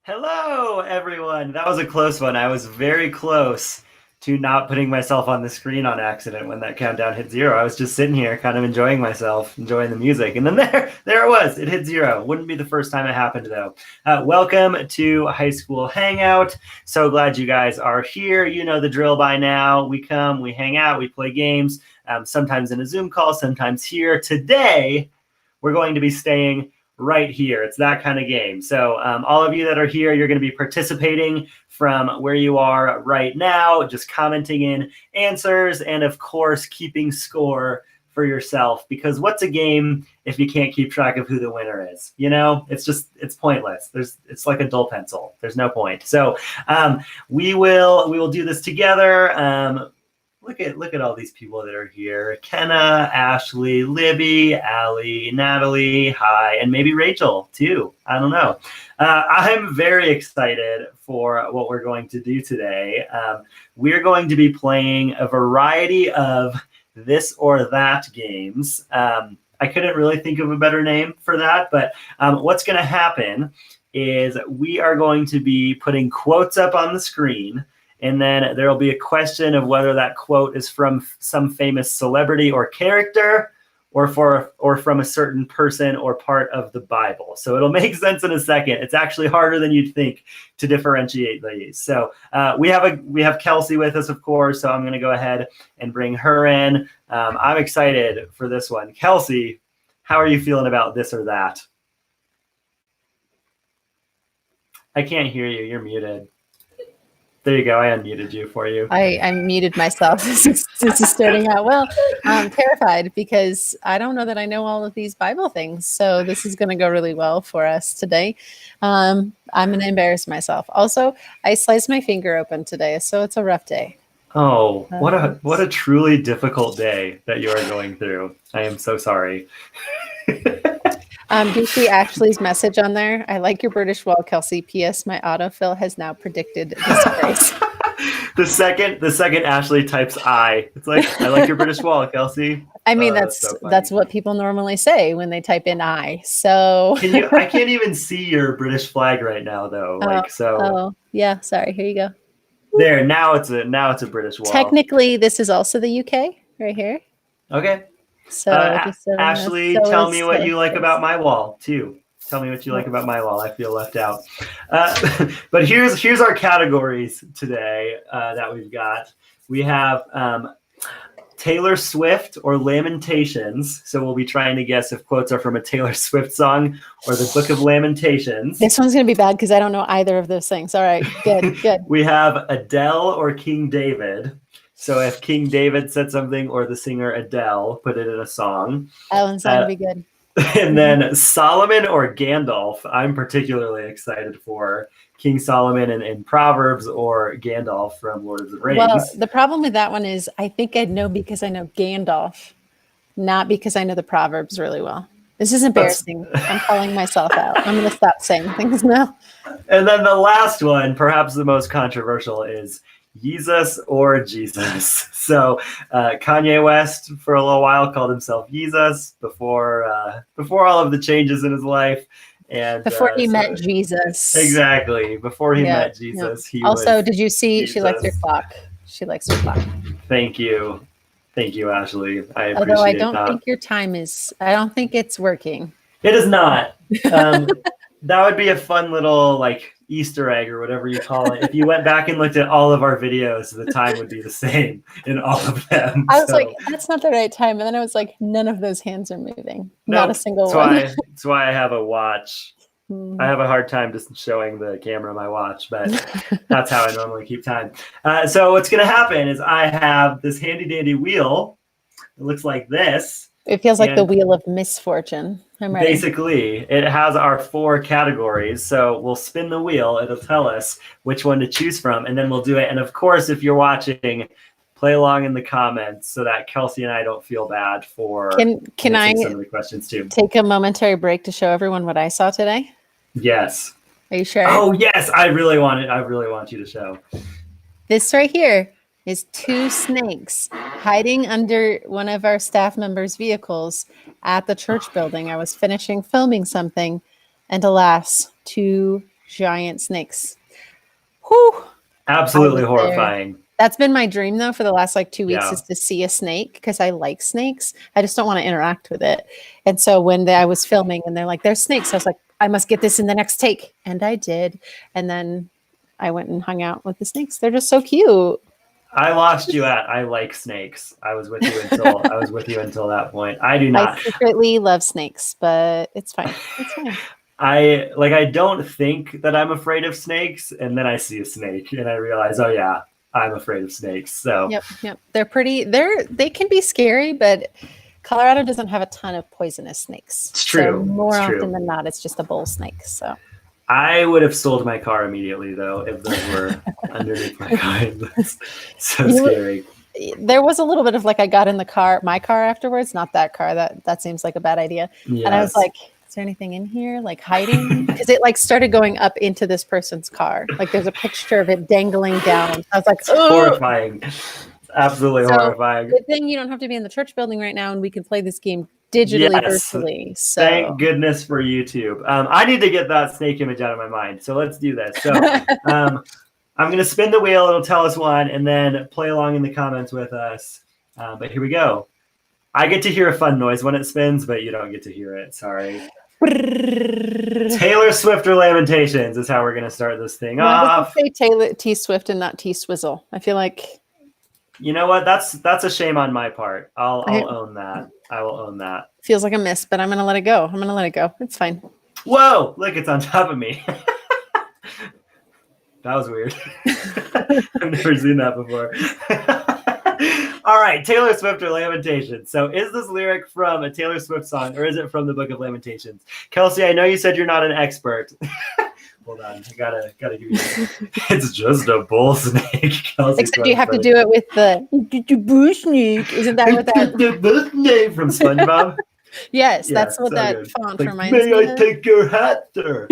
Hello, everyone. That was a close one. I was very close to not putting myself on the screen on accident when that countdown hit zero. I was just sitting here kind of enjoying myself, enjoying the music. And then there it was. It hit zero. Wouldn't be the first time it happened, though. Welcome to High School Hangout. So glad you guys are here. You know the drill by now. We come, we hang out, we play games, sometimes in a Zoom call, sometimes here. Today, we're going to be staying right here. It's that kind of game. So all of you that are here, you're going to be participating from where you are right now, just commenting in answers, and of course, keeping score for yourself, because what's a game if you can't keep track of who the winner is? You know, it's pointless. It's like a dull pencil. There's no point. So we will do this together. Look at all these people that are here. Kenna, Ashley, Libby, Allie, Natalie, hi, and maybe Rachel too. I don't know. I'm very excited for what we're going to do today. We're going to be playing a variety of this or that games. I couldn't really think of a better name for that, but what's going to happen is we are going to be putting quotes up on the screen. And then there will be a question of whether that quote is from some famous celebrity or character, or from a certain person or part of the Bible. So it'll make sense in a second. It's actually harder than you'd think to differentiate these. So we have Kelsey with us, of course. So I'm going to go ahead and bring her in. I'm excited for this one. Kelsey, how are you feeling about this or that? I can't hear you. You're muted. There you go. I unmuted you for you. I muted myself. This is starting out well. I'm terrified because I don't know that I know all of these Bible things. So this is going to go really well for us today. I'm going to embarrass myself. Also, I sliced my finger open today, so it's a rough day. Oh, what a truly difficult day that you are going through. I am so sorry. Do you see Ashley's message on there? I like your British wall, Kelsey. P.S. My autofill has now predicted disgrace. The second Ashley types I, it's like, I like your British wall, Kelsey. I mean, that's what people normally say when they type in I. So I can't even see your British flag right now, though. Oh, yeah. Sorry. Here you go. There. Now it's a British wall. Technically, this is also the UK right here. Okay. So, Ashley, tell me what you like about my wall too. Tell me what you like about my wall. I feel left out. But here's our categories today that we've got. We have Taylor Swift or Lamentations. So we'll be trying to guess if quotes are from a Taylor Swift song or the Book of Lamentations. This one's going to be bad because I don't know either of those things. All right, good. We have Adele or King David. So if King David said something or the singer Adele put it in a song. That one's going to be good. And then Solomon or Gandalf. I'm particularly excited for King Solomon in Proverbs or Gandalf from Lord of the Rings. Well, the problem with that one is I think I'd know because I know Gandalf, not because I know the Proverbs really well. This is embarrassing. I'm calling myself out. I'm going to stop saying things now. And then the last one, perhaps the most controversial, is Yeezus or Jesus. So Kanye West for a little while called himself Yeezus before all of the changes in his life, and before he met Jesus. Exactly, before he met Jesus. He also, did you see Jesus. She likes your clock? She likes your clock. Thank you, Ashley. I appreciate it. Although I don't think your time is. I don't think it's working. It is not. That would be a fun little Easter egg or whatever you call it. If you went back and looked at all of our videos, the time would be the same in all of them. I was like, that's not the right time. And then I was like, none of those hands are moving. Not a single one. That's why I have a watch. I have a hard time just showing the camera my watch, but that's how I normally keep time. So what's going to happen is I have this handy dandy wheel. It looks like this. It feels like the wheel of misfortune. I'm ready. Basically, it has our 4 categories. So we'll spin the wheel. It'll tell us which one to choose from, and then we'll do it. And of course, if you're watching, play along in the comments so that Kelsey and I don't feel bad for can I some of the questions too. Take a momentary break to show everyone what I saw today? Yes. Are you sure? Oh, yes. I really want you to show. This right here is 2 snakes hiding under one of our staff members' vehicles at the church building. I was finishing filming something, and alas, 2 giant snakes. Whew. Absolutely I was there. horrifying. That's been my dream though for the last like 2 weeks Yeah. is to see a snake because I like snakes. I just don't want to interact with it. And so when I was filming and they're like, there's snakes, I was like, I must get this in the next take. And I did. And then I went and hung out with the snakes. They're just so cute. I lost you at I like snakes. I was with you until that point. I do not. I secretly love snakes, but it's fine. It's fine. I don't think that I'm afraid of snakes, and then I see a snake and I realize, oh yeah, I'm afraid of snakes. So Yep. They can be scary, but Colorado doesn't have a ton of poisonous snakes. It's true. So more It's often true. than not, it's just a bull snake. So I would have sold my car immediately though if those were underneath my car. That's so scary. There was a little bit of like I got in my car afterwards, not that car. That seems like a bad idea. Yes. And I was like, is there anything in here like hiding? Because it like started going up into this person's car. Like there's a picture of it dangling down. I was like, oh, horrifying. Absolutely horrifying. Good thing you don't have to be in the church building right now and we can play this game digitally, virtually. So thank goodness for YouTube. I need to get that snake image out of my mind. So let's do this. So I'm going to spin the wheel. It'll tell us one and then play along in the comments with us. But here we go. I get to hear a fun noise when it spins, but you don't get to hear it. Sorry. Taylor Swift or Lamentations is how we're going to start this thing off. Say Taylor T Swift and not T Swizzle. I feel like, you know what? That's a shame on my part. I'll own that. I will own that. Feels like a miss, but I'm going to let it go. It's fine. Whoa! Look, it's on top of me. That was weird. I've never seen that before. All right, Taylor Swift or Lamentations. So is this lyric from a Taylor Swift song or is it from the Book of Lamentations? Kelsey, I know you said you're not an expert. Hold on, I gotta give you it's just a bull snake. Kelsey, except you have to do it with the bull snake. Isn't that what that the bull snake from SpongeBob? Yes, that's what so that good. font Like, reminds may me I of. take your hat, sir?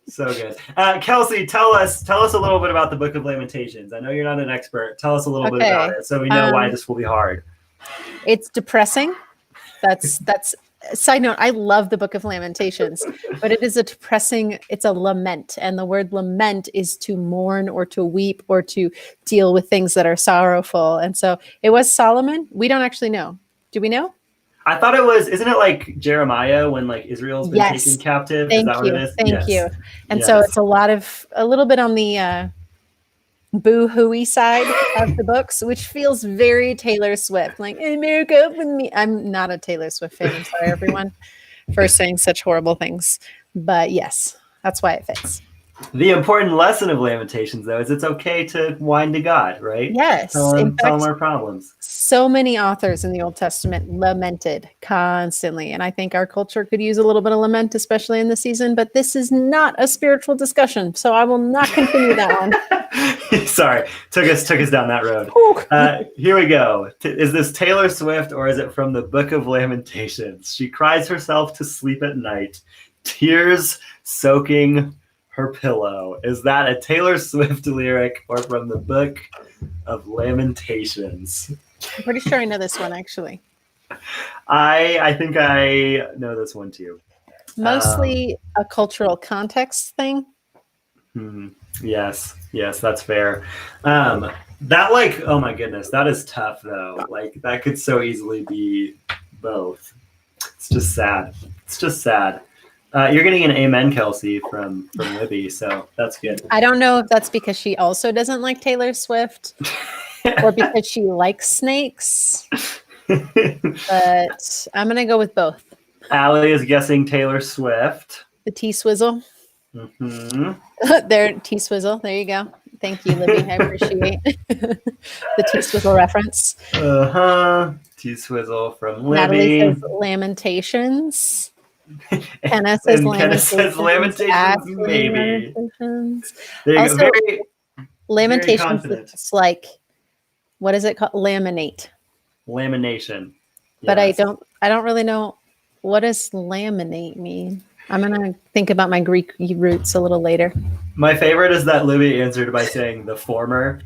So good. Kelsey, tell us a little bit about the Book of Lamentations. I know you're not an expert. Tell us a little bit about it so we know why this will be hard. It's depressing. That's side note. I love the Book of Lamentations, but it is it's a lament. And the word lament is to mourn or to weep or to deal with things that are sorrowful. And so it was Solomon. We don't actually know. Do we know? I thought it was, isn't it like Jeremiah when like Israel's been taken captive? Thank is that you. what it is? Thank you. And so it's a little bit on the boo-hooey side of the books, which feels very Taylor Swift. Like, America with me. I'm not a Taylor Swift fan. I'm sorry, everyone, for saying such horrible things. But yes, that's why it fits. The important lesson of Lamentations, though, is it's okay to whine to God, right? Yes. Tell him our problems. So many authors in the Old Testament lamented constantly. And I think our culture could use a little bit of lament, especially in this season. But this is not a spiritual discussion, so I will not continue that one. Sorry, took us down that road. Here we go. Is this Taylor Swift or is it from the Book of Lamentations? She cries herself to sleep at night, tears soaking her pillow. Is that a Taylor Swift lyric or from the Book of Lamentations? I'm pretty sure I know this one, actually. I think I know this one too. Mostly a cultural context thing. Yes, that's fair. That like, oh my goodness, that is tough though. Like that could so easily be both. It's just sad. You're getting an amen, Kelsey, from Libby, so that's good. I don't know if that's because she also doesn't like Taylor Swift or because she likes snakes, but I'm going to go with both. Allie is guessing Taylor Swift. The T-Swizzle. There, T-Swizzle. There you go. Thank you, Libby. I appreciate the T-Swizzle reference. T-Swizzle from Libby. Natalie says Lamentations. Kenna says Lamentations. Maybe. Lamentations. There you Also, go. Lamentations is like, what is it called? Laminate. Lamination. But yes. I don't really know, what does laminate mean? I'm going to think about my Greek roots a little later. My favorite is that Libby answered by saying the former.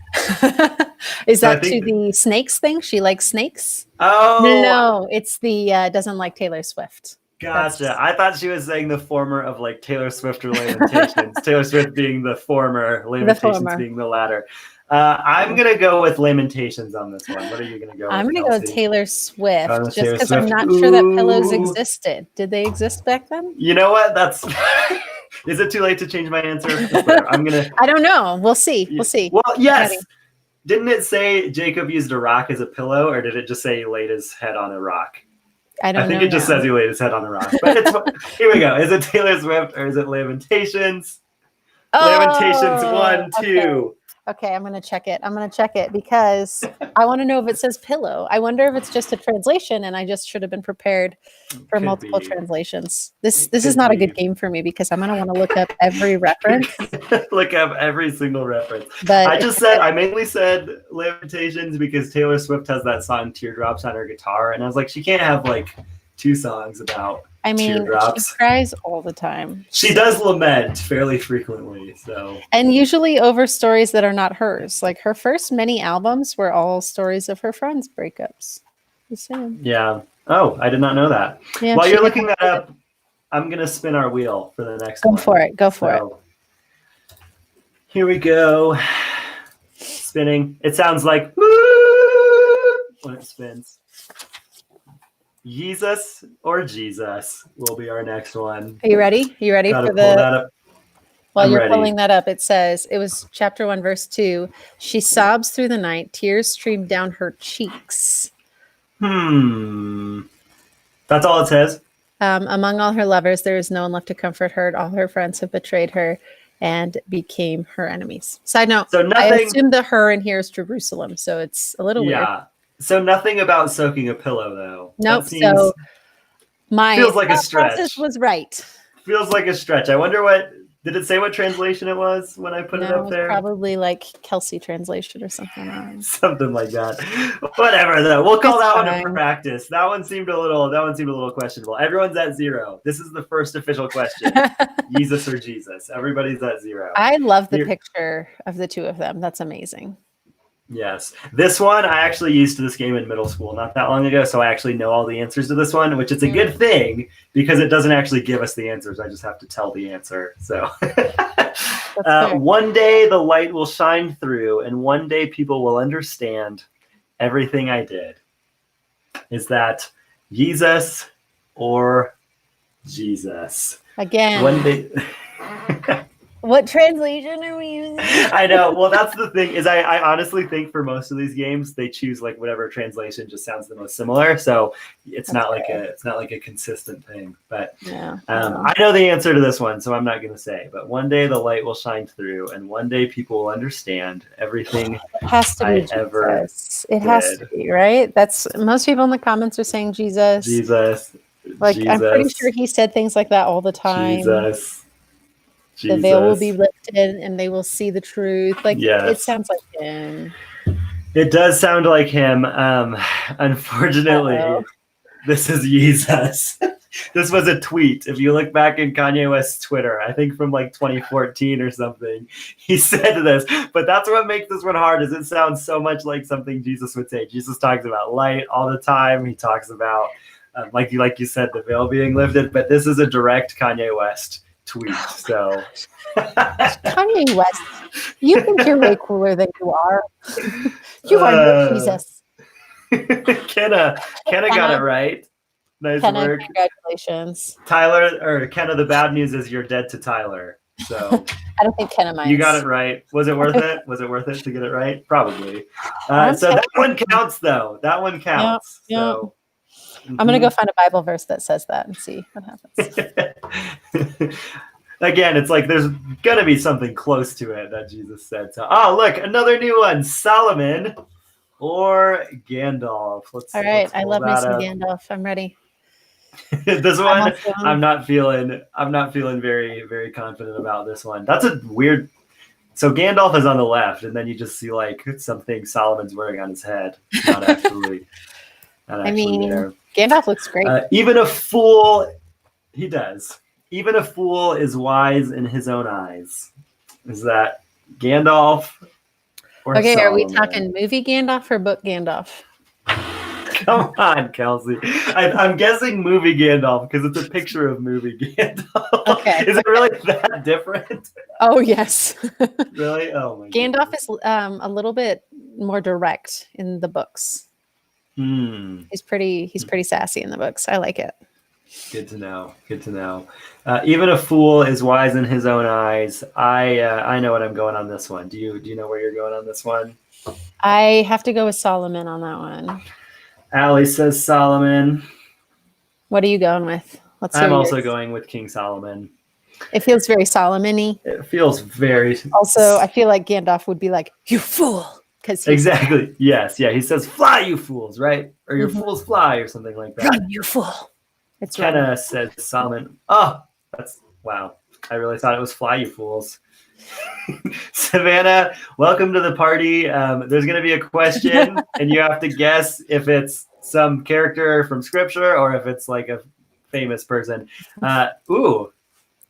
Is that to the snakes thing? She likes snakes? Oh. No, it's the doesn't like Taylor Swift. Gotcha. I thought she was saying the former of like Taylor Swift or Lamentations. Taylor Swift being the former, Lamentations being the latter. I'm going to go with Lamentations on this one. What are you going to go with, I'm going to go with Taylor Swift, just Taylor because I'm Swift. not sure that pillows existed. Did they exist back then? You know what? That's... Is it too late to change my answer? I'm going to... I don't know. We'll see. We'll see. Well, yes. Didn't it say Jacob used a rock as a pillow, or did it just say he laid his head on a rock? I think it just says he laid his head on a rock. But here we go. Is it Taylor Swift or is it Lamentations? Lamentations 1, 2. Okay, I'm going to check it because I want to know if it says pillow. I wonder if it's just a translation and I just should have been prepared for multiple translations. This is not a good game for me because I'm going to want to look up every reference. Look up every single reference. But I mainly said Lamentations because Taylor Swift has that song Teardrops on her guitar. And I was like, she can't have like 2 songs about teardrops. She cries all the time. She does lament fairly frequently, and usually over stories that are not hers. Like her first many albums were all stories of her friends' breakups. Yeah. Oh, I did not know that. Yeah, while you're looking that up, I'm gonna spin our wheel for the next one. Go for it. Here we go. Spinning. It sounds like when it spins. Yeezus or Jesus will be our next one. Are you ready? Are you ready for the... While you're pulling that up, it says, it was chapter 1, verse 2. She sobs through the night. Tears streamed down her cheeks. That's all it says? Among all her lovers, there is no one left to comfort her. All her friends have betrayed her and became her enemies. Side note, I assume the her in here is Jerusalem, so it's a little weird. So nothing about soaking a pillow, though. Nope. So my feels like a stretch. Process was right. Feels like a stretch. I wonder what... Did it say what translation it was when I put it up there? Probably like Kelsey translation or something. Something like that. Whatever, though. We'll call that one a practice. That one seemed a little questionable. Everyone's at 0. This is the first official question. Yeezus or Jesus? Everybody's at 0. I love the picture of the 2 of them. That's amazing. Yes. This one, I actually used this game in middle school not that long ago, so I actually know all the answers to this one, which is a good thing because it doesn't actually give us the answers. I just have to tell the answer. So one day the light will shine through and one day people will understand everything I did. Is that Yeezus or Jesus? Again. One day... What translation are we using? I know. Well, that's the thing is I honestly think for most of these games they choose like whatever translation just sounds the most similar. So it's not like a consistent thing. But I know the answer to this one, so I'm not going to say. But one day the light will shine through, and one day people will understand everything. It has to be Jesus. It has to be, right? That's most people in the comments are saying Jesus. Jesus. Like Jesus. I'm pretty sure he said things like that all the time. Jesus. The veil will be lifted and they will see the truth. Like it sounds like him. It does sound like him. Unfortunately, this is Yeezus. This was a tweet. If you look back in Kanye West's Twitter, I think from like 2014 or something, he said this. But that's what makes this one hard is it sounds so much like something Jesus would say. Jesus talks about light all the time. He talks about, like you said, the veil being lifted. But this is a direct Kanye West tweet. So Kanye West, you think you're way cooler than you are. You are Jesus. Kenna got it right. Nice work. Congratulations. Tyler, or Kenna, the bad news is you're dead to Tyler. So I don't think Kenna minds. You got it right. Was it worth it? Was it worth it to get it right? Probably. So that one counts though. That one counts. Yep. So I'm going to go find a Bible verse that says that and see what happens. Again, it's like there's going to be something close to it that Jesus said. So, look, another new one. Solomon or Gandalf. All right. I love me some Gandalf. I'm ready. This one, I'm not feeling very, very confident about this one. That's a weird... So Gandalf is on the left, and then you just see like something Solomon's wearing on his head. Not actually... Gandalf looks great. Even a fool, he does. Even a fool is wise in his own eyes. Is that Gandalf or Solomon? Are we talking movie Gandalf or book Gandalf? Come on, Kelsey. I'm guessing movie Gandalf because it's a picture of movie Gandalf. Okay. Is it really that different? Oh, yes. Really? Oh my Gandalf goodness. is a little bit more direct in the books. He's pretty sassy in the books. I like it. Good to know. Good to know. Even a fool is wise in his own eyes. I know what I'm going on this one. Do you know where you're going on this one? I have to go with Solomon on that one. Allie says Solomon. What are you going with? Let's hear I'm also yours. going with King Solomon. It feels very Solomon-y. It feels very. Also, I feel like Gandalf would be like, "You fool," because exactly. Yes. Yeah. He says, "Fly, you fools!" Right? Or "Your fools fly," or something like that. "Run, you fool." It's Kenna says Solomon. Oh, that's wow. I really thought it was "Fly, you fools." Savannah, welcome to the party. There's going to be a question, and you have to guess if it's some character from scripture or if it's like a famous person.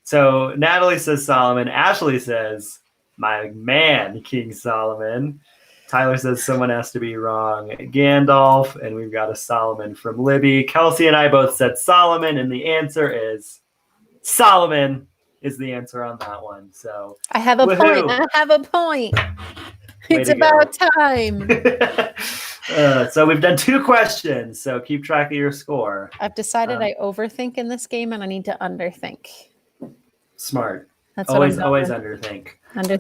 So Natalie says Solomon. Ashley says, my man, King Solomon. Tyler says someone has to be wrong. Gandalf, and we've got a Solomon from Libby. Kelsey and I both said Solomon, and the answer is Solomon is the answer on that one. So I have a point. I have a point. It's about time. So we've done 2 questions. So keep track of your score. I've decided I overthink in this game, and I need to underthink. Smart. That's always underthink.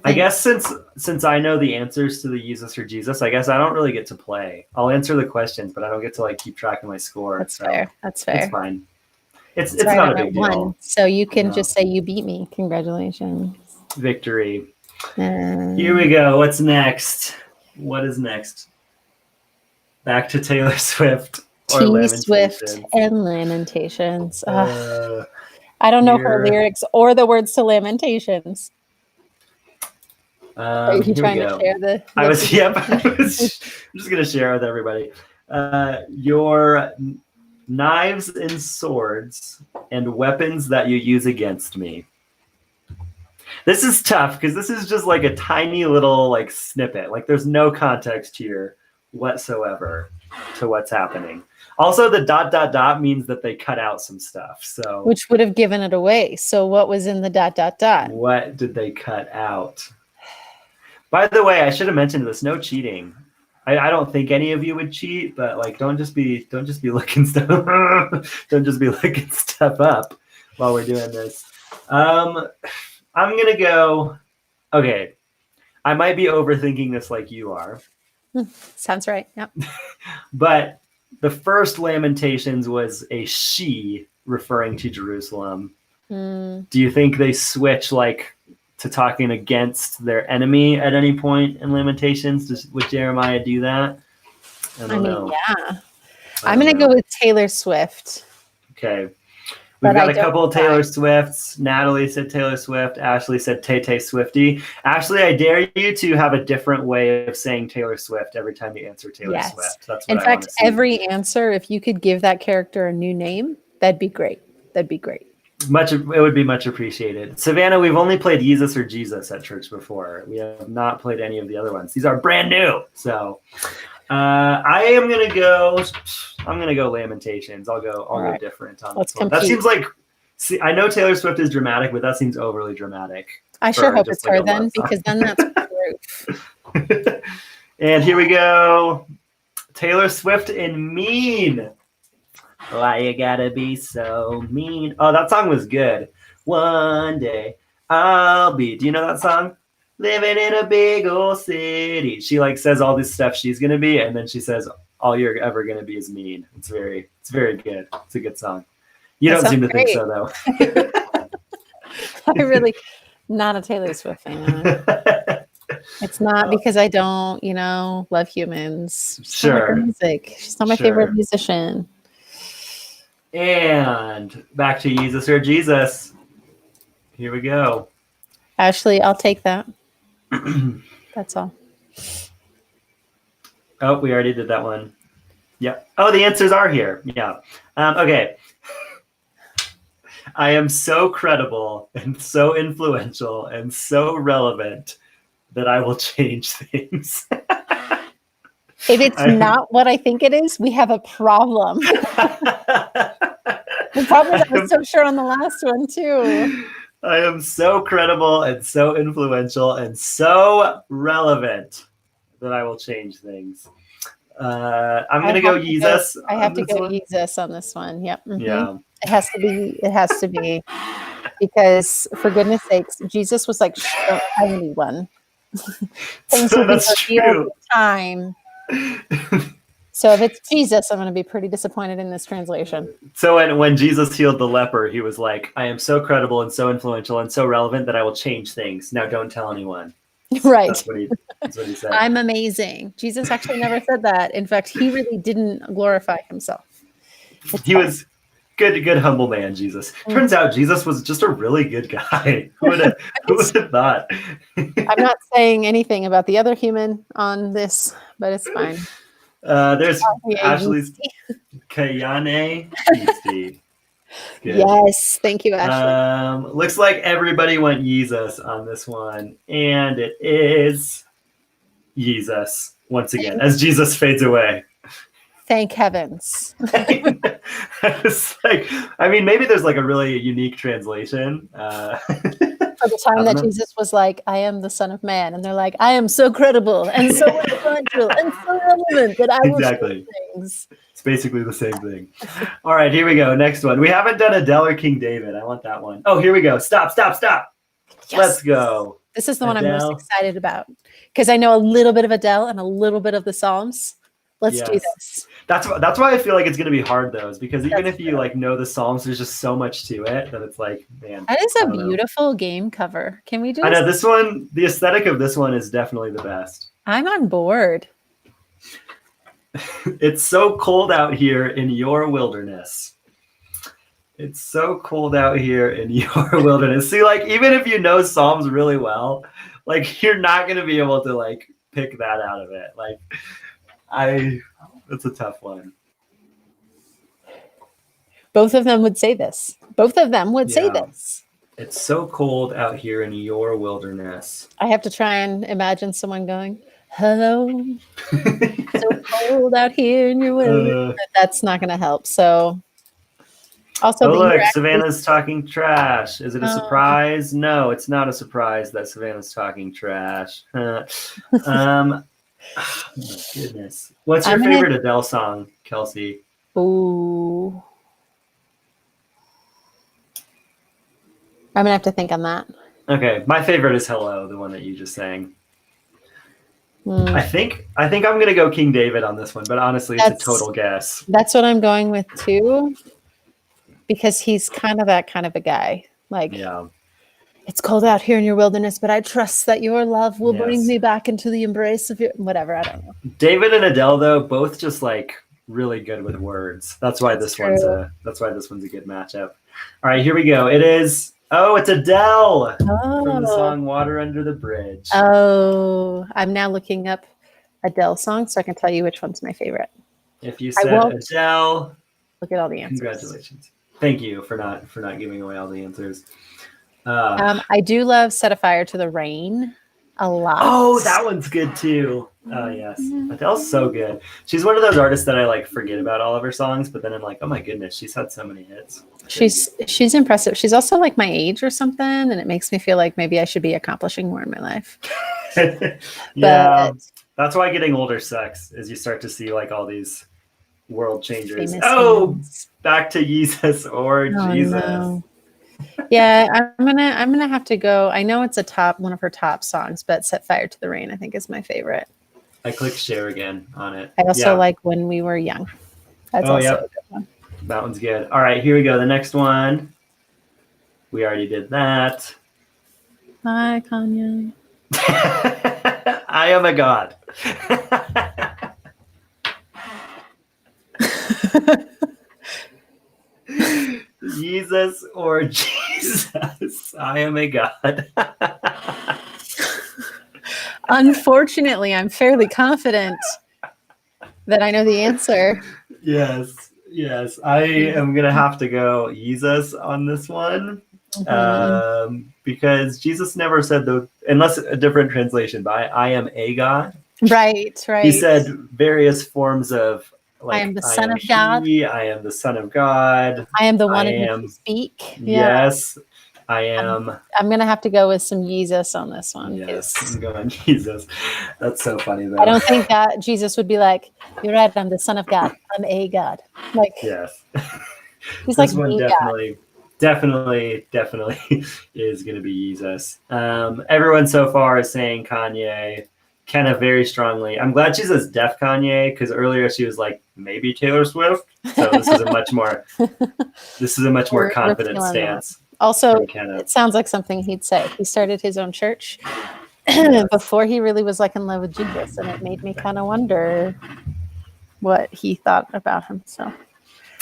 I guess since I know the answers to the Yeezus or Jesus, I guess I don't really get to play. I'll answer the questions, but I don't get to like keep track of my score. That's fair. That's fair. It's fine. It's not a big deal. So you can just say you beat me. Congratulations. Victory. Here we go. What's next? What is next? Back to Taylor Swift or Lamentations. Swift and Lamentations. I don't know her lyrics or the words to Lamentations. Are you trying to share the? I'm just gonna share it with everybody. Your knives and swords and weapons that you use against me. This is tough because this is just like a tiny little like snippet. Like there's no context here whatsoever to what's happening. Also, the ... means that they cut out some stuff. So which would have given it away. So what was in the ... What did they cut out? By the way, I should have mentioned this. No cheating. I don't think any of you would cheat, but like don't just be looking stuff don't just be looking stuff up while we're doing this. I'm gonna go. Okay, I might be overthinking this like you are. Sounds right. Yep. But the first Lamentations was a she referring to Jerusalem. Do you think they switch like to talking against their enemy at any point in Lamentations? Would Jeremiah do that? I mean, yeah. I'm going to go with Taylor Swift. Okay. We've got a couple of Taylor Swifts. Natalie said Taylor Swift. Ashley said Tay Swifty. Ashley, I dare you to have a different way of saying Taylor Swift every time you answer Taylor Swift. That's what in fact, every answer, if you could give that character a new name, that'd be great. That'd be great. It would be much appreciated. Savannah, we've only played Yeezus or Jesus at church before. We have not played any of the other ones. These are brand new. So I'm gonna go Lamentations. I'll go different on this one. That seems like I know Taylor Swift is dramatic, but that seems overly dramatic. I sure hope it's her then, because then that's proof. And here we go. Taylor Swift in Mean. Why you gotta be so mean? Oh, that song was good. One day I'll be. Do you know that song? Living in a big old city. She like says all this stuff she's gonna be, and then she says all you're ever gonna be is mean. It's very good. It's a good song. You don't seem to think so though. I really not a Taylor Swift fan. It's not because I don't, love humans. She's not like music. She's not my favorite musician. And back to Yeezus or Jesus. Here we go. Ashley, I'll take that. That's all. Oh, we already did that one. Yeah. Oh, the answers are here. Yeah. Okay. I am so credible and so influential and so relevant that I will change things. If it's not what I think it is, we have a problem. The problem is I was so sure on the last one too. I am so credible and so influential and so relevant that I will change things. I'm going to go Yeezus. I have to go Yeezus on this one. Yep. Mm-hmm. Yeah. It has to be. It has to be. Because for goodness sakes, Jesus was like the tiny one. Things will be revealed with time. So if it's Jesus, I'm going to be pretty disappointed in this translation. So when Jesus healed the leper, he was like, I am so credible and so influential and so relevant that I will change things. Now don't tell anyone. Right. That's what he said. I'm amazing. Jesus actually never said that. In fact, he really didn't glorify himself. He was good, humble man, Jesus. Turns out Jesus was just a really good guy. Who would have thought? I'm not saying anything about the other human on this, but it's fine. There's Ashley's Kayane. Yes, thank you, Ashley. Looks like everybody went Yeezus on this one, and it is Yeezus once again as Jesus fades away. Thank heavens. It's like, I mean, maybe there's like a really unique translation. For the time that Jesus was like, I am the Son of Man. And they're like, I am so credible and so influential and so relevant that I will do things. It's basically the same thing. All right, here we go. Next one. We haven't done Adele or King David. I want that one. Oh, here we go. Stop. Yes. Let's go. This is the one I'm most excited about because I know a little bit of Adele and a little bit of the Psalms. Let's do this. That's why I feel like it's going to be hard, though, is because even if you like know the Psalms, there's just so much to it that it's like, man. That is a beautiful game cover. Can we do this? I know this one, the aesthetic of this one is definitely the best. I'm on board. It's so cold out here in your wilderness. It's so cold out here in your wilderness. See, like, even if you know Psalms really well, like, you're not going to be able to, like, pick that out of it. Like, that's a tough one. Both of them would say this. It's so cold out here in your wilderness. I have to try and imagine someone going, hello, so cold out here in your wilderness. That's not going to help. So, also, look, Savannah's talking trash. Is it a surprise? No, it's not a surprise that Savannah's talking trash. Oh my goodness. What's your favorite Adele song, Kelsey? Ooh. I'm going to have to think on that. Okay. My favorite is Hello, the one that you just sang. I think I'm going to go King David on this one, but honestly, it's a total guess. That's what I'm going with too, because he's kind of that kind of a guy. Like, yeah. It's cold out here in your wilderness, but I trust that your love will bring me back into the embrace of your whatever. I don't know. David and Adele, though, both just like really good with words. That's why this one's a good matchup. All right, here we go. It's Adele from the song "Water Under the Bridge." Oh, I'm now looking up Adele songs so I can tell you which one's my favorite. If you said Adele, look at all the answers. Congratulations. Thank you for not giving away all the answers. I do love Set a Fire to the Rain a lot. Oh, that one's good too. Oh, yes. Adele's so good. She's one of those artists that I like forget about all of her songs, but then I'm like, oh my goodness, she's had so many hits. She's impressive. She's also like my age or something, and it makes me feel like maybe I should be accomplishing more in my life. Yeah, that's why getting older sucks, is you start to see like all these world changers. Back to Yeezus or Jesus. No. Yeah, I'm gonna have to go. I know it's one of her top songs, but "Set Fire to the Rain" I think is my favorite. I clicked share again on it. I also like "When We Were Young." That's a good one. That one's good. All right, here we go. The next one. We already did that. Hi, Kanye. I am a god. Yeezus or Jesus? I am a god. Unfortunately, I'm fairly confident that I know the answer. Yes. I am going to have to go Yeezus on this one. Because Jesus never said unless a different translation, but I am a god. Right. He said various forms of I like, am the I Son am of God. he, I am the Son of God. I am the I one in whom you am, speak. Yeah. yes, I I'm, am, I'm going to have to go with some Yeezus on this one yes, because I'm going, Jesus. That's so funny I though. don't think God, Jesus would be like, you're right, I'm the Son of God. I'm a God. Like, Yes. he's like This one the God. definitely is going to be Yeezus. Everyone so far is saying Kanye, Kenna very strongly. I'm glad she says deaf Kanye because earlier she was like maybe Taylor Swift. So this is a much more We're confident feeling that. stance Also, from Kenna. it sounds like something he'd say. He started his own church Yes. before he really was like in love with Jesus, and it made me kind of wonder what he thought about him. So I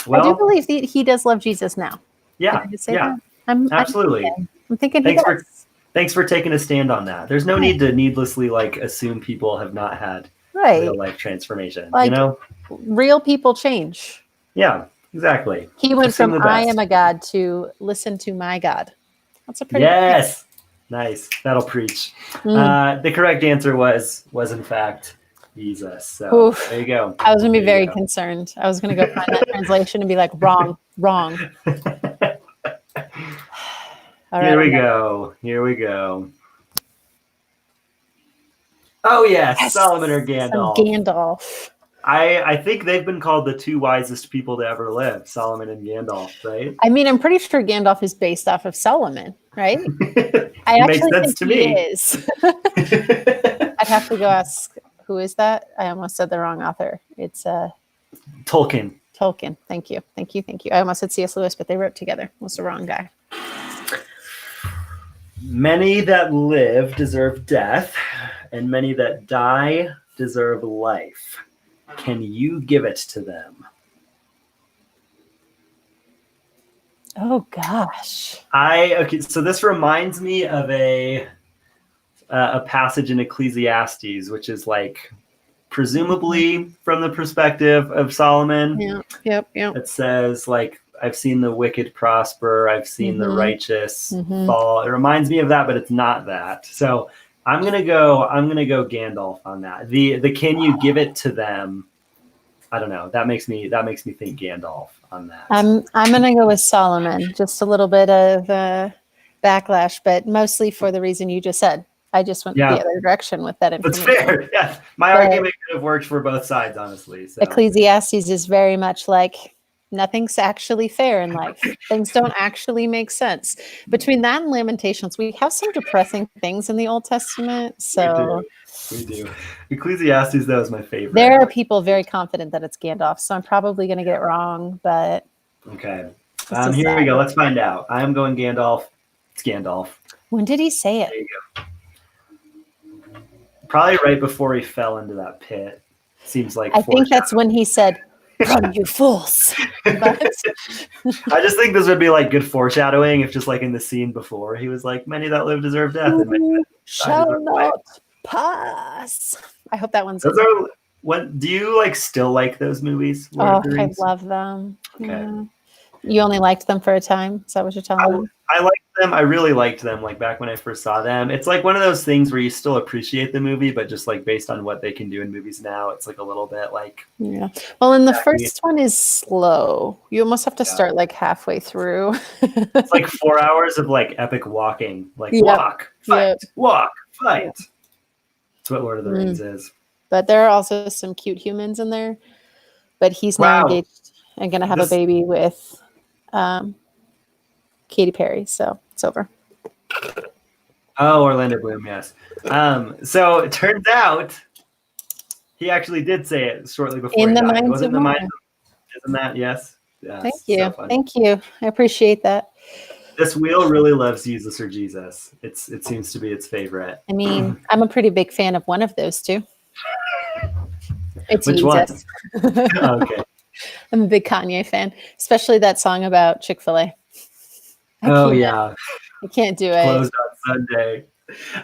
do Well, believe he does love Jesus now. Can yeah, I just say yeah, that? absolutely. I'm thinking he Thanks for does. thanks for taking a stand on that. There's no need to needlessly like assume people have not had Right. real life transformation. Like, You know? real people change. Yeah, exactly. He went Assume from the I best. am a God to listen to my God. That's a pretty Yes. Nice. That'll preach. The correct answer was in fact Jesus. So Oof. there you go. I was going to be There you very go. concerned. I was going to go find that translation and be like, wrong. All right. Here we go. Here we go. Oh yes, Yes. Solomon or Some Gandalf. Gandalf. I think they've been called the two wisest people to ever live, Solomon and Gandalf, right? I mean, I'm pretty sure Gandalf is based off of Solomon, right? I It makes actually sense think to he me. is. I'd have to go ask, who is that? I almost said the wrong author. It's Tolkien. Tolkien. Thank you. I almost said C.S. Lewis, but they wrote together. Was the wrong guy. Many that live deserve death, and many that die deserve life. Can you give it to them? Oh gosh. Okay, so this reminds me of a passage in Ecclesiastes, which is like presumably from the perspective of Solomon. Yep. It says like, I've seen the wicked prosper, I've seen the righteous fall. It reminds me of that, but it's not that. So I'm gonna go Gandalf on that. The can you give it to them? I don't know. That makes me think Gandalf on that. I'm gonna go with Solomon. Just a little bit of backlash, but mostly for the reason you just said. I just went the other direction with that information. That's fair. Yeah, my argument could have worked for both sides, honestly. So. Ecclesiastes is very much like nothing's actually fair in life. Things don't actually make sense. Between that and Lamentations, we have some depressing things in the Old Testament. So we do. Ecclesiastes, though, is my favorite. There are people very confident that it's Gandalf, so I'm probably going to get it wrong, but okay. Here we go. Let's find out. I am going Gandalf. It's Gandalf. When did he say it? There you go. Probably right before he fell into that pit. Seems like. I think that's when he said, "Run, you fools!" I just think this would be like good foreshadowing if just like in the scene before he was like, "Many that live deserve death, and many that shall not pass." I hope that one's. Those are. What do you like? Still like those movies? Lord I love them. Okay. Yeah. You only liked them for a time. Is that what you're telling me? I liked them. I really liked them. Like back when I first saw them, it's like one of those things where you still appreciate the movie, but just like based on what they can do in movies now, it's like a little bit like. Yeah. Well, and the first one is slow. You almost have to start like halfway through. It's like 4 hours of like epic walking, like walk, fight, walk, fight. That's what Lord of the Rings is. But there are also some cute humans in there. But he's now engaged and going to have a baby with Katy Perry. So it's over. Oh, Orlando Bloom, yes. So it turns out he actually did say it shortly before in he the died. minds Wasn't of the mind? Mona. Isn't that yes? Thank you. So thank you. I appreciate that. This wheel really loves Yeezus or Jesus. It seems to be its favorite. I mean, I'm a pretty big fan of one of those two. It's Which Yeezus. One? Okay. I'm a big Kanye fan, especially that song about Chick-fil-A. Yeah. I can't do it. Closed on Sunday.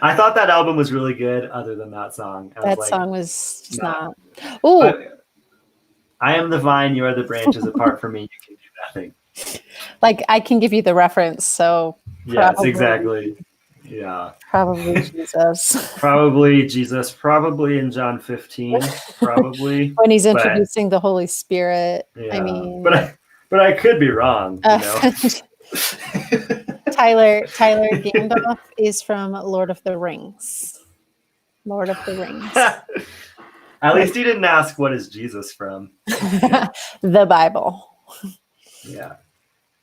I thought that album was really good other than that song. That song was just not. Oh. I am the vine, you are the branches. Apart from me, you can do nothing. Like I can give you the reference, so yes, exactly. Yeah. Probably Jesus. Probably Jesus, probably in John 15, probably. When he's But introducing the Holy Spirit. yeah. I mean, But I could be wrong, you know. Tyler Gandalf is from Lord of the Rings. Lord of the Rings. At least he didn't ask what is Jesus from. The Bible. Yeah.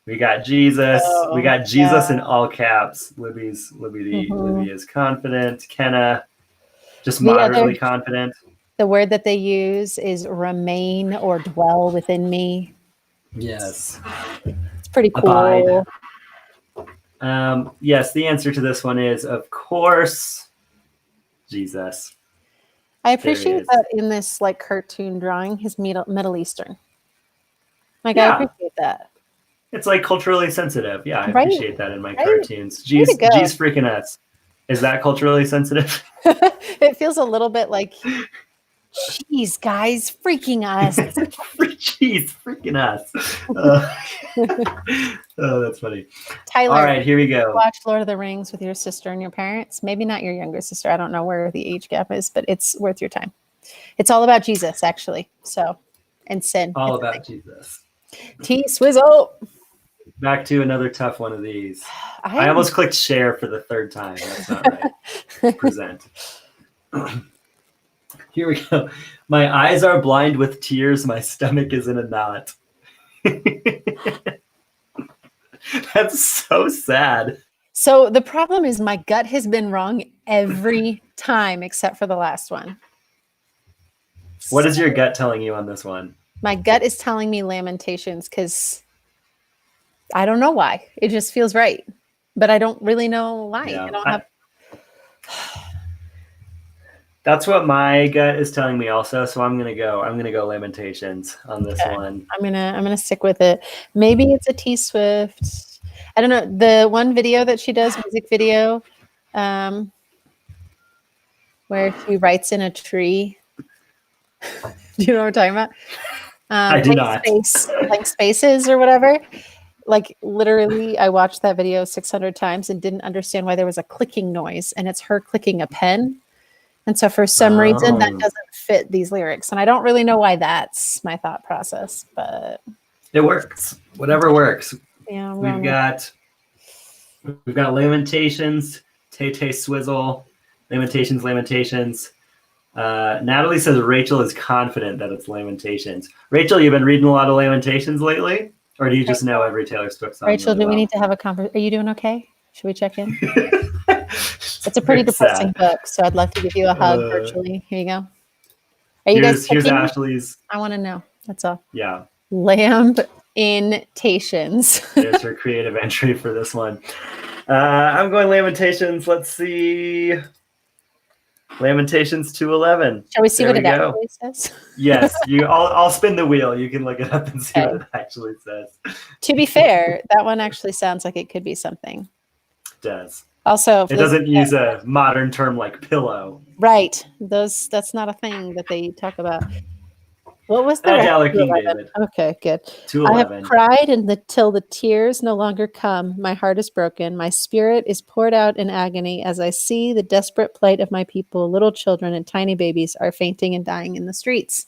We got Jesus. We got Jesus in all caps. Libby is confident. Kenna just moderately confident. The word that they use is remain or dwell within me. Yes. It's pretty cool. Abide. Yes, the answer to this one is, of course, Jesus. I appreciate that in this like cartoon drawing, he's Middle Eastern. Like, yeah. I appreciate that. It's like culturally sensitive. Yeah, I appreciate that in my cartoons. Geez freaking us. Is that culturally sensitive? It feels a little bit like, jeez, guys, freaking us. Jeez, freaking us. Oh, that's funny. Tyler, all right, here we go. Watch Lord of the Rings with your sister and your parents. Maybe not your younger sister. I don't know where the age gap is, but it's worth your time. It's all about Jesus, actually. So, and sin. All about Jesus. T-Swizzle. Back to another tough one of these. I almost clicked share for the third time. That's not right. Present. Here we go. My eyes are blind with tears. My stomach is in a knot. That's so sad. So the problem is my gut has been wrong every time except for the last one. What is your gut telling you on this one? My gut is telling me Lamentations because I don't know why. It just feels right. But I don't really know why. Yeah. I don't have... That's what my gut is telling me also. So I'm gonna go Lamentations on this one. I'm gonna stick with it. Maybe it's a T Swift. I don't know. The one video that she does, music video, where she writes in a tree. Do you know what I'm talking about? I do not. Blank spaces or whatever. Like literally, I watched that video 600 times and didn't understand why there was a clicking noise, and it's her clicking a pen. And so for some reason that doesn't fit these lyrics. And I don't really know why that's my thought process, but it works. Whatever works. Yeah, we've got Lamentations, Tay Swizzle, Lamentations. Natalie says Rachel is confident that it's Lamentations. Rachel, you've been reading a lot of Lamentations lately? Or do you just know every Taylor Swift song? Rachel, do we need to have a conversation? Are you doing okay? Should we check in? It's a pretty depressing book, so I'd love to give you a hug virtually. Here you go. Are you guys here's Ashley's. I want to know. That's all. Yeah. Lamentations. There's her creative entry for this one. I'm going Lamentations. Let's see. Lamentations 2:11. Shall we see what it actually says? Yes, I'll spin the wheel. You can look it up and see what it actually says. To be fair, that one actually sounds like it could be something. It does. Also, it doesn't use a modern term like pillow. Right. That's not a thing that they talk about. What was the Adele King David? Okay, good. 2:11. I have cried till the tears no longer come. My heart is broken. My spirit is poured out in agony as I see the desperate plight of my people. Little children and tiny babies are fainting and dying in the streets.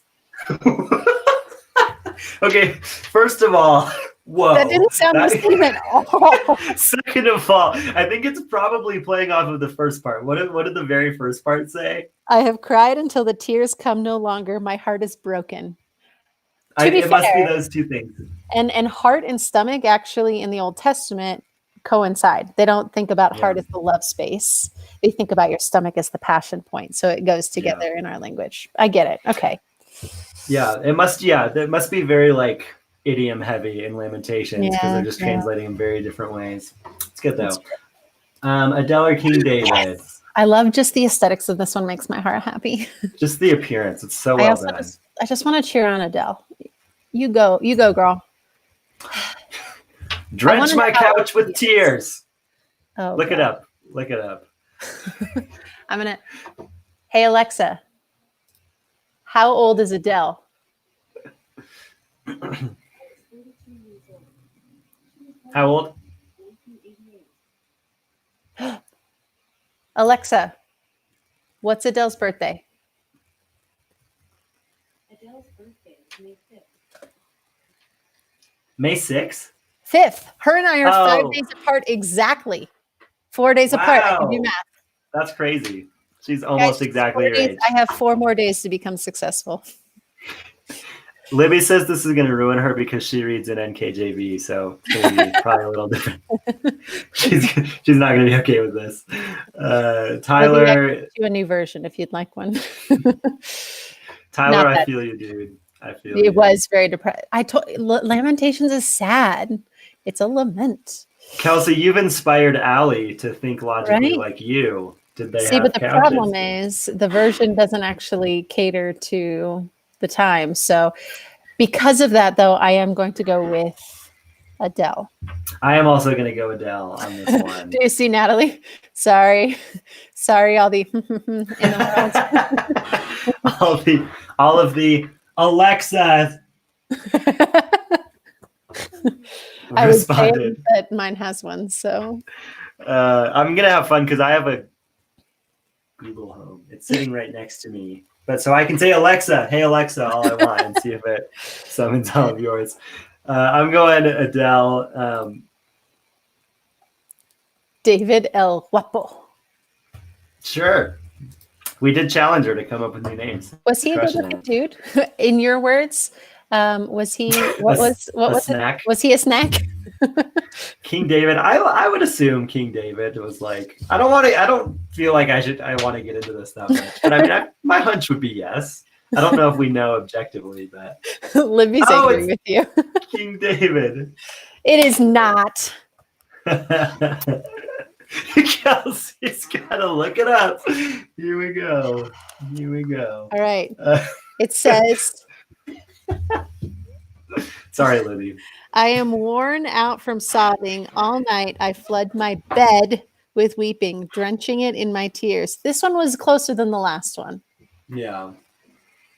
Okay, first of all, whoa. That didn't sound the same at all. Second of all, I think it's probably playing off of the first part. What did the very first part say? I have cried until the tears come no longer. My heart is broken. It must be those two things. And heart and stomach actually in the Old Testament coincide. They don't think about heart as the love space. They think about your stomach as the passion point. So it goes together in our language. I get it. Okay. Yeah, it must be very like idiom heavy in Lamentations because they're just translating in very different ways. It's good though. Adele or King David. Yes. I love just the aesthetics of this one. Makes my heart happy. Just the appearance. It's so well done. I just want to cheer on Adele. You go, girl. Drench my couch with tears. Oh, Look it up. I'm gonna. Hey Alexa, how old is Adele? How old? Alexa, what's Adele's birthday? Adele's birthday is May 5th. May 6th? 5th. Her and I are 5 Oh. days apart exactly. 4 days apart. I can do Wow. math. That's crazy. She's almost Guys, exactly 4 your days. age. I have 4 more days to become successful. Libby says this is going to ruin her because she reads in NKJV, so it's going to be probably a little different. She's not going to be okay with this. Tyler, Maybe I can get you a new version if you'd like one. Tyler, I that- feel you, dude. I feel It you. was very depressed. I told Lamentations is sad. It's a lament. Kelsey, you've inspired Allie to think logically Right? like you. Did they See, have but the couches? problem is the version doesn't actually cater to the time. So because of that, though, I am going to go with Adele. I am also going to go Adele on this one. Do you see, Natalie? Sorry, all the in the world. all of the Alexa I would say responded. that mine has one. So I'm gonna have fun because I have a Google Home. It's sitting right next to me, but so I can say Alexa, "Hey Alexa," all I want, and see if it summons all of yours. I'm going Adele. David El Guapo. Sure. We did challenge her to come up with new names. Was he a Crushing good it. dude? In your words, was he? What was it? snack? Was he a snack? King David. I would assume King David was like. I don't feel like I want to get into this that much. But I mean, my hunch would be yes. I don't know if we know objectively, but Libby's Oh, angry with you. King David. It is not. Kelsey's gotta look it up. Here we go. All right. It says, Sorry, Libby. I am worn out from sobbing. All night I flood my bed with weeping, drenching it in my tears. This one was closer than the last one. Yeah.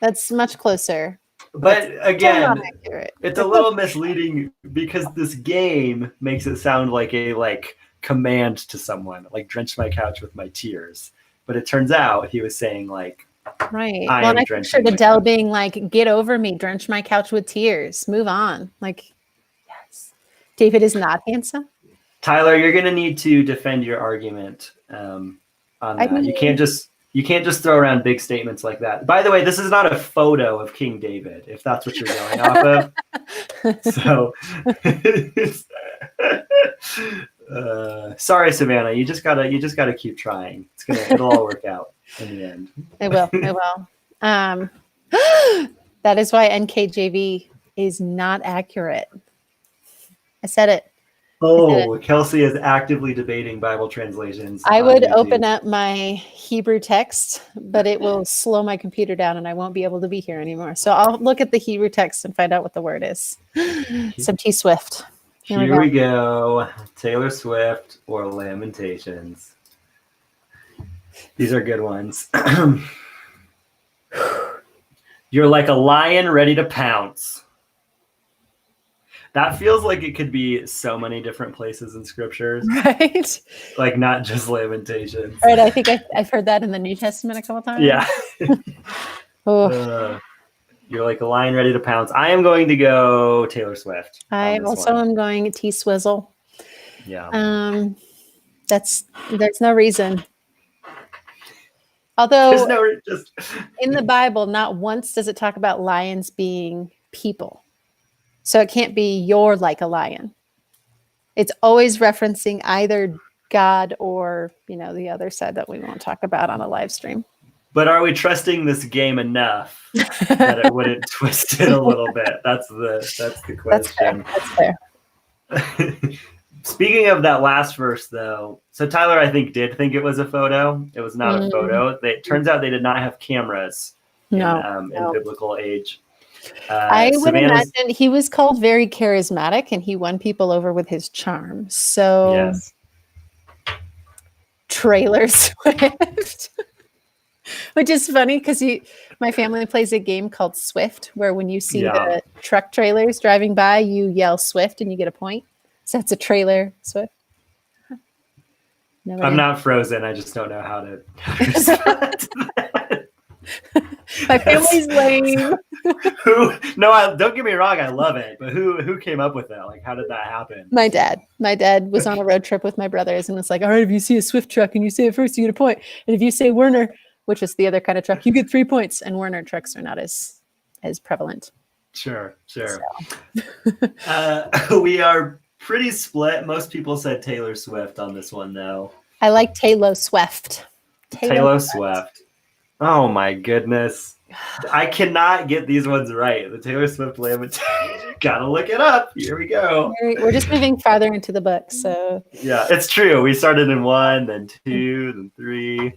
That's much closer. But Still again, not accurate. it's a little misleading because this game makes it sound like a command to someone, like drench my couch with my tears. But it turns out he was saying like, Right. I Well, am and I drenching pictured my Adele couch. being like, get over me, drench my couch with tears, move on. Like, yes. David is not handsome. Tyler, you're gonna need to defend your argument on that. mean- You can't just throw around big statements like that. By the way, this is not a photo of King David, if that's what you're going off of. So, sorry, Savannah. You just gotta keep trying. It'll all work out in the end. It will. That is why NKJV is not accurate. I said it. Oh, Kelsey is actively debating Bible translations. I on would YouTube. open up my Hebrew text, but it will slow my computer down and I won't be able to be here anymore. So I'll look at the Hebrew text and find out what the word is. Some T Swift. Here we go. Taylor Swift or Lamentations. These are good ones. You're like a lion ready to pounce. That feels like it could be so many different places in scriptures. Right. Like not just Lamentations. Right. I think I've heard that in the New Testament a couple times. Yeah. Oh. You're like a lion ready to pounce. I am going to go Taylor Swift. I also am going T Swizzle. Yeah. There's no reason. Although in the Bible, not once does it talk about lions being people. So it can't be you're like a lion. It's always referencing either God or, the other side that we won't talk about on a live stream. But are we trusting this game enough that it wouldn't twist it a little bit? That's the question. That's fair. Speaking of that last verse, though, so Tyler, I think, did think it was a photo. It was not a photo. It turns out they did not have cameras in biblical age. I would imagine he was called very charismatic and he won people over with his charm. So, yes. Trailer Swift. Which is funny because my family plays a game called Swift, where when you see the truck trailers driving by, you yell Swift and you get a point. So that's a Trailer Swift. Nobody I'm not frozen. I just don't know how to respond to that. My family's lame. Don't get me wrong, I love it, but who came up with that? Like, how did that happen? My dad. My dad was on a road trip with my brothers and was like, all right, if you see a Swift truck and you say it first, you get a point. And if you say Werner, which is the other kind of truck, you get 3 points. And Werner trucks are not as prevalent. Sure. So. We are pretty split. Most people said Taylor Swift on this one, though. I like Taylor Swift. Taylor Swift. Oh my goodness. I cannot get these ones right. The Taylor Swift Lamentations. Gotta look it up. Here we go. We're just moving farther into the book. So yeah, it's true. We started in 1, then 2, then 3.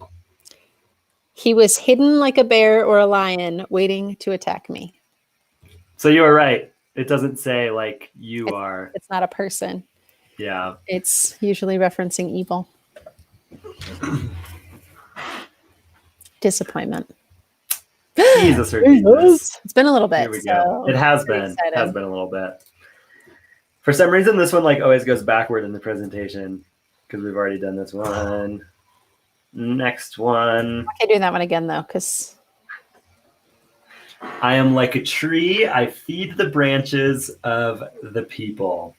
He was hidden like a bear or a lion waiting to attack me. So you were right. It doesn't say like you are. It's not a person. Yeah. It's usually referencing evil. Disappointment. Jesus or Jesus. It's been a little bit. Here we go. It has been. Excited. It has been a little bit. For some reason, this one like always goes backward in the presentation because we've already done this one. Next one. Okay, do that one again though, because I am like a tree. I feed the branches of the people.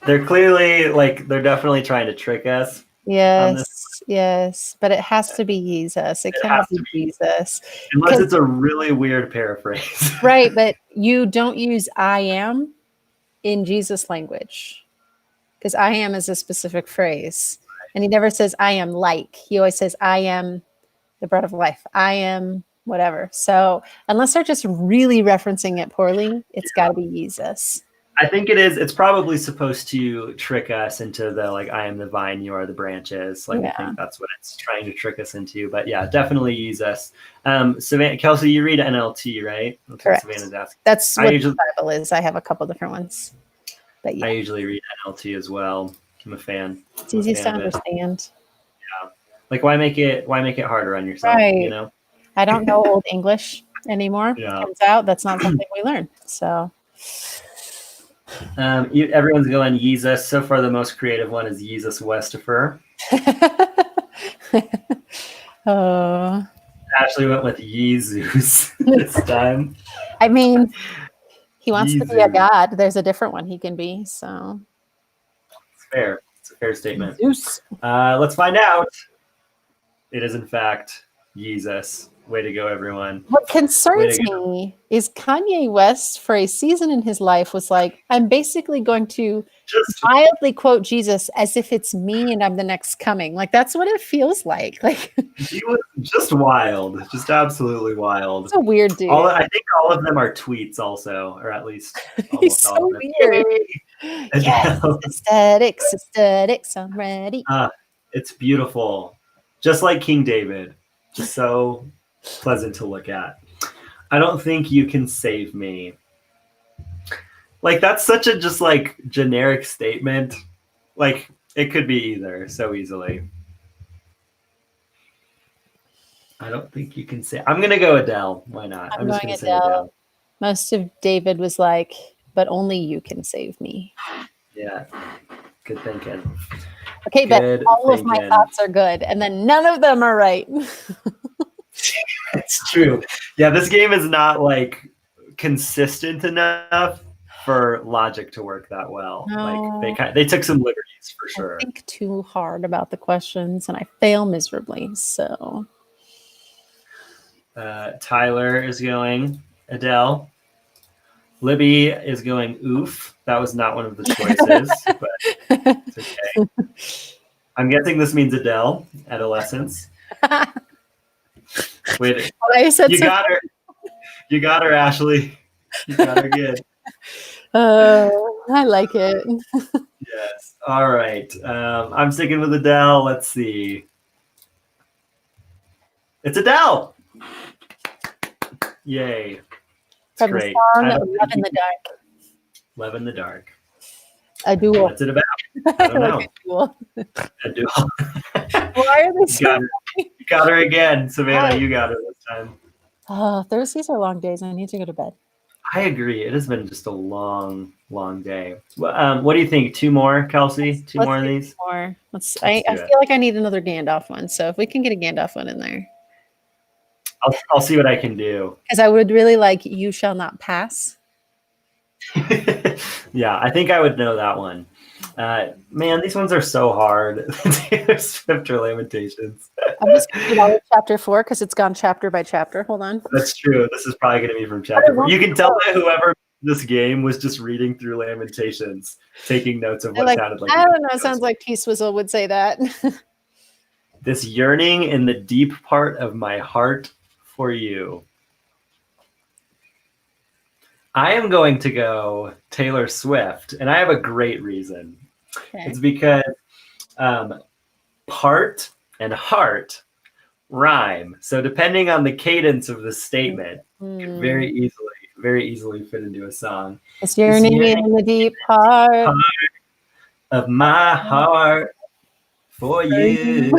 They're clearly like they're definitely trying to trick us. yes, but it has to be Yeezus. It cannot be Jesus. Unless it's a really weird paraphrase. Right, but you don't use I am in Jesus language because I am is a specific phrase. And he never says I am like. He always says I am the bread of life. I am whatever. So unless they're just really referencing it poorly, it's got to be Yeezus. I think it is. It's probably supposed to trick us into the like, I am the vine, you are the branches. Like, I think that's what it's trying to trick us into. But yeah, definitely use us. Savannah, Kelsey, you read NLT, right? That's correct. What Savannah's asking. That's what the Bible is. I have a couple different ones. But yeah. I usually read NLT as well. I'm a fan. It's easy to understand. Yeah. Like, why make it harder on yourself? Right. You know? I don't know Old English anymore. Yeah. Turns out that's not something we learn. So. Everyone's going Yeezus. So far, the most creative one is Yeezus Westifer. Oh. Actually went with Yeezus this time. I mean, he wants to be a Yeezus. god. There's a different one he can be. So. It's fair. It's a fair statement. Zeus. Let's find out. It is, in fact, Yeezus. Way to go, everyone. What concerns me is Kanye West, for a season in his life, was like, I'm basically going to mildly quote Jesus as if it's me and I'm the next coming. Like, that's what it feels like. Like, he was just wild. Just absolutely wild. It's a weird dude. I think all of them are tweets also, or at least He's all so of them. weird. Yes, aesthetics, I'm ready. It's beautiful. Just like King David. Just so pleasant to look at. I don't think you can save me. Like, that's such a just like generic statement. Like, it could be either so easily. I don't think you can say. I'm gonna go Adele. Why not? I'm just going gonna say Adele. Most of David was like, but only you can save me. Yeah. Good thinking. Okay, but all of my thoughts are good, and then none of them are right. It's true. Yeah, this game is not like consistent enough for logic to work that well. No. Like they took some liberties for sure. I think too hard about the questions, and I fail miserably. So, Tyler is going Adele. Libby is going oof. That was not one of the choices, but it's okay. I'm guessing this means Adele, adolescence. Wait, I said you got her. You got her, Ashley. You got her good. I like it. Yes. All right. I'm sticking with Adele. Let's see. It's Adele. Yay. It's From great. the song Love in the Dark. Love in the Dark. A duel. What's it about? I don't know. Like a duel. A duel. Why are they so You got her again, Savannah. You got her this time. Thursdays are long days. I need to go to bed. I agree. It has been just a long, long day. What do you think? Two more, Kelsey? Two Let's more of do these? more. Let's I do it. feel like I need another Gandalf one. So if we can get a Gandalf one in there, I'll see what I can do. because I would really like "You Shall Not Pass." Yeah, I think I would know that one. Man, these ones are so hard. Taylor Swift or Lamentations. I'm just going to read all of chapter 4 because it's gone chapter by chapter. Hold on. That's true. This is probably going to be from chapter 4. You can tell that whoever this game was just reading through Lamentations, taking notes of They're what like, sounded like. I don't know. It sounds like T-Swizzle would say that. This yearning in the deep part of my heart for you. I am going to go Taylor Swift, and I have a great reason. Okay. It's because part and heart rhyme. So depending on the cadence of the statement, it can very easily fit into a song. It's yearning in the deep heart of my heart for you.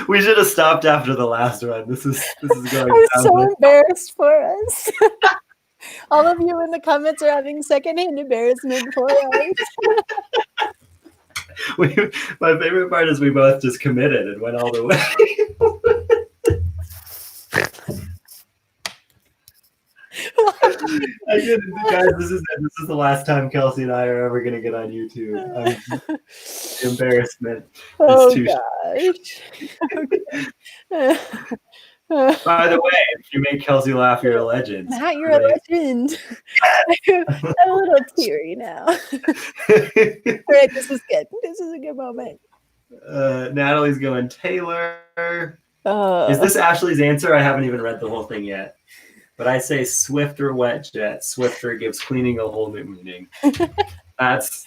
We should have stopped after the last one. This is going. I'm so embarrassed for us. All of you in the comments are having secondhand embarrassment for us. My favorite part is we both just committed and went all the way. Guys, this is the last time Kelsey and I are ever going to get on YouTube. The embarrassment is too gosh. By the way, if you make Kelsey laugh, you're a legend. Matt, you're a legend. I'm a little teary now. All right, this is good. This is a good moment. Natalie's going Taylor. Is this Ashley's answer? I haven't even read the whole thing yet. But I say Swifter wet jet. Swifter gives cleaning a whole new meaning. That's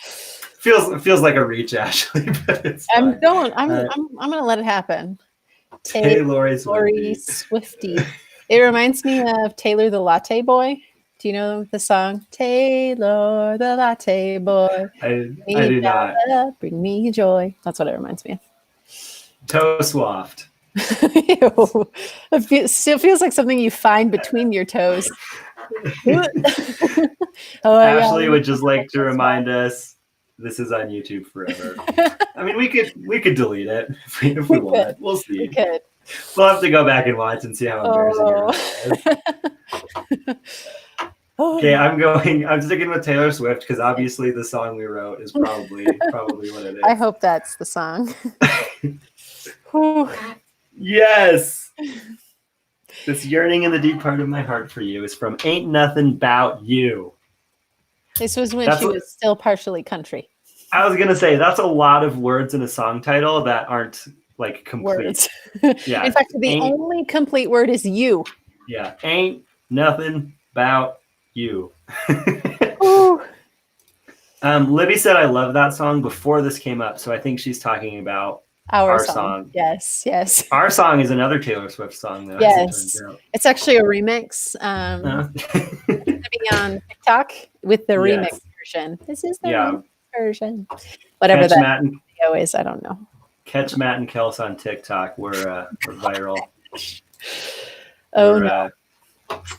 feels like a reach, Ashley. But it's I'm gonna let it happen. Taylor Swifty. It reminds me of Taylor the Latte Boy. Do you know the song Taylor the Latte Boy? I do not. Bring me joy. That's what it reminds me of. Toe swaft. It still feels like something you find between your toes. Ashley would just like to remind us this is on YouTube forever. I mean, we could delete it if we want. We'll see. We could. We'll have to go back and watch and see how embarrassing it is. Okay, I'm sticking with Taylor Swift because obviously the song we wrote is probably what it is. I hope that's the song. Yes. This yearning in the deep part of my heart for you is from Ain't Nothing 'Bout You. This was when she was still partially country. I was gonna say that's a lot of words in a song title that aren't like complete. Words. Yeah. In fact, the only complete word is you. Yeah. Ain't nothing 'bout you. Libby said I love that song before this came up, so I think she's talking about our song. Yes. Our song is another Taylor Swift song, though. Yes. It's actually a remix. Be on TikTok with the remix version. This is the remix version. Whatever that video is, I don't know. Catch Matt and Kels on TikTok. We're viral. No.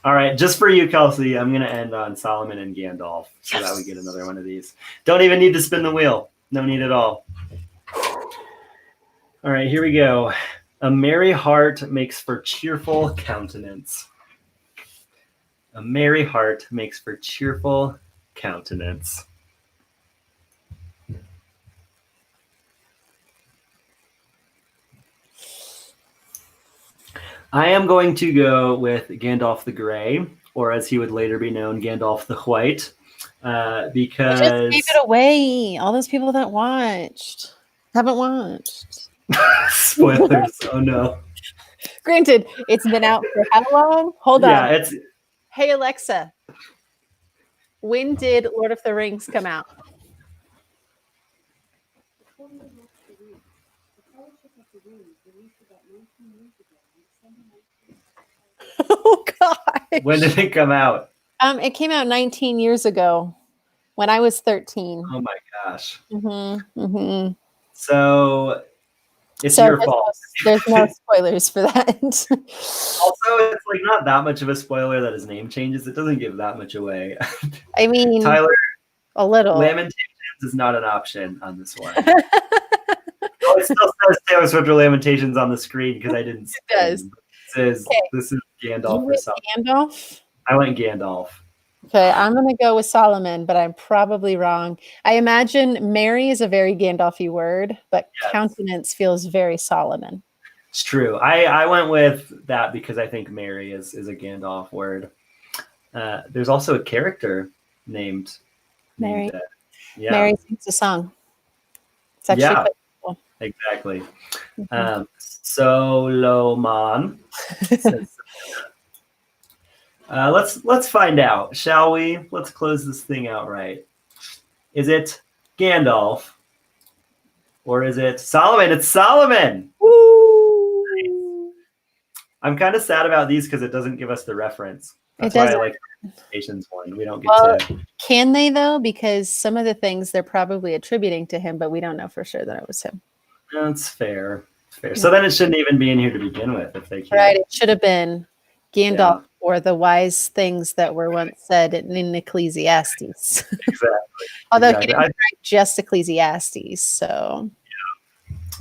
All right, just for you, Kelsey, I'm going to end on Solomon and Gandalf so that we get another one of these. Don't even need to spin the wheel. No need at all. All right, here we go. A merry heart makes for cheerful countenance. A merry heart makes for cheerful countenance. I am going to go with Gandalf the Grey, or as he would later be known, Gandalf the White, because... I just gave it away. All those people that haven't watched. Spoilers. Oh, no. Granted, it's been out for how long? Hold on. It's... Hey, Alexa, when did Lord of the Rings come out? Oh, God. When did it come out? It came out 19 years ago when I was 13. Oh, my gosh. Mm-hmm. Mm-hmm. So It's So your fault. there's no spoilers for that. Also, it's like not that much of a spoiler that his name changes. It doesn't give that much away. I mean, Tyler, a little. Lamentations is not an option on this one. Well, it still says Taylor Swift or Lamentations on the screen because I didn't see It does. This is You Gandalf or went something. Gandalf? I went Gandalf. Okay, I'm going to go with Solomon, but I'm probably wrong. I imagine Mary is a very Gandalfy word, but Yes. countenance feels very Solomon. It's true. I went with that because I think Mary is a Gandalf word. There's also a character named Mary. Yeah. Mary sings a song. It's actually Yeah. quite cool. Exactly. Mhm. Solomon. Let's find out, shall we? Let's close this thing out right. Is it Gandalf or is it Solomon? It's Solomon. Woo! I'm kind of sad about these because it doesn't give us the reference. That's It why I doesn't. like the Lamentations one. We don't get Well, to. Can they though? Because some of the things they're probably attributing to him, but we don't know for sure that it was him. That's fair. Fair. So then it shouldn't even be in here to begin with if they can't. Right? It should have been Gandalf Yeah. or the wise things that were once said in Ecclesiastes. Exactly. Although Exactly. he didn't write just Ecclesiastes, so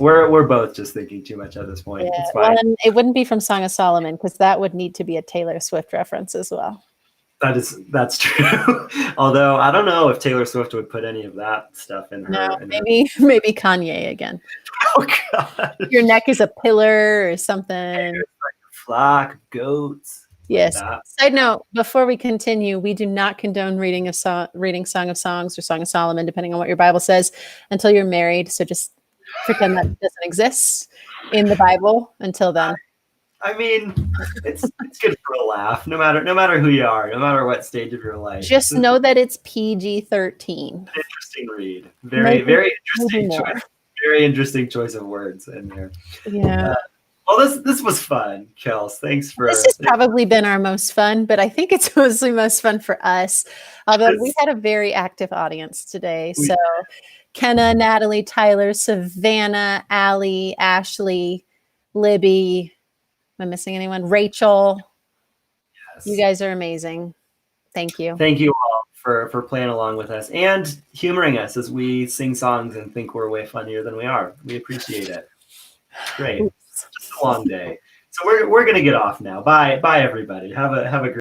We're both just thinking too much at this point. yeah. It's Well, fine. and it wouldn't be from Song of Solomon because that would need to be a Taylor Swift reference as well. That's true. Although I don't know if Taylor Swift would put any of that stuff in her. No, in her- maybe Kanye again. Oh God. Your neck is a pillar or something. Flock, goats. Yes. That. Side note: before we continue, we do not condone reading Song of Songs or Song of Solomon, depending on what your Bible says, until you're married. So just pretend that doesn't exist in the Bible until then. I mean, it's good for a laugh, no matter who you are, no matter what stage of your life. Just It's know that it's PG-13. an interesting read. Very interesting maybe choice. Very interesting choice of words in there. Yeah. Well, this was fun, Kels. Thanks for This has probably been our most fun, but I think it's mostly most fun for us. Although we had a very active audience today. So Kenna, Natalie, Tyler, Savannah, Allie, Ashley, Libby. Am I missing anyone? Rachel. Yes. You guys are amazing. Thank you. Thank you all for playing along with us and humoring us as we sing songs and think we're way funnier than we are. We appreciate it. Great. Just a long day. So we're gonna get off now. Bye everybody. Have a great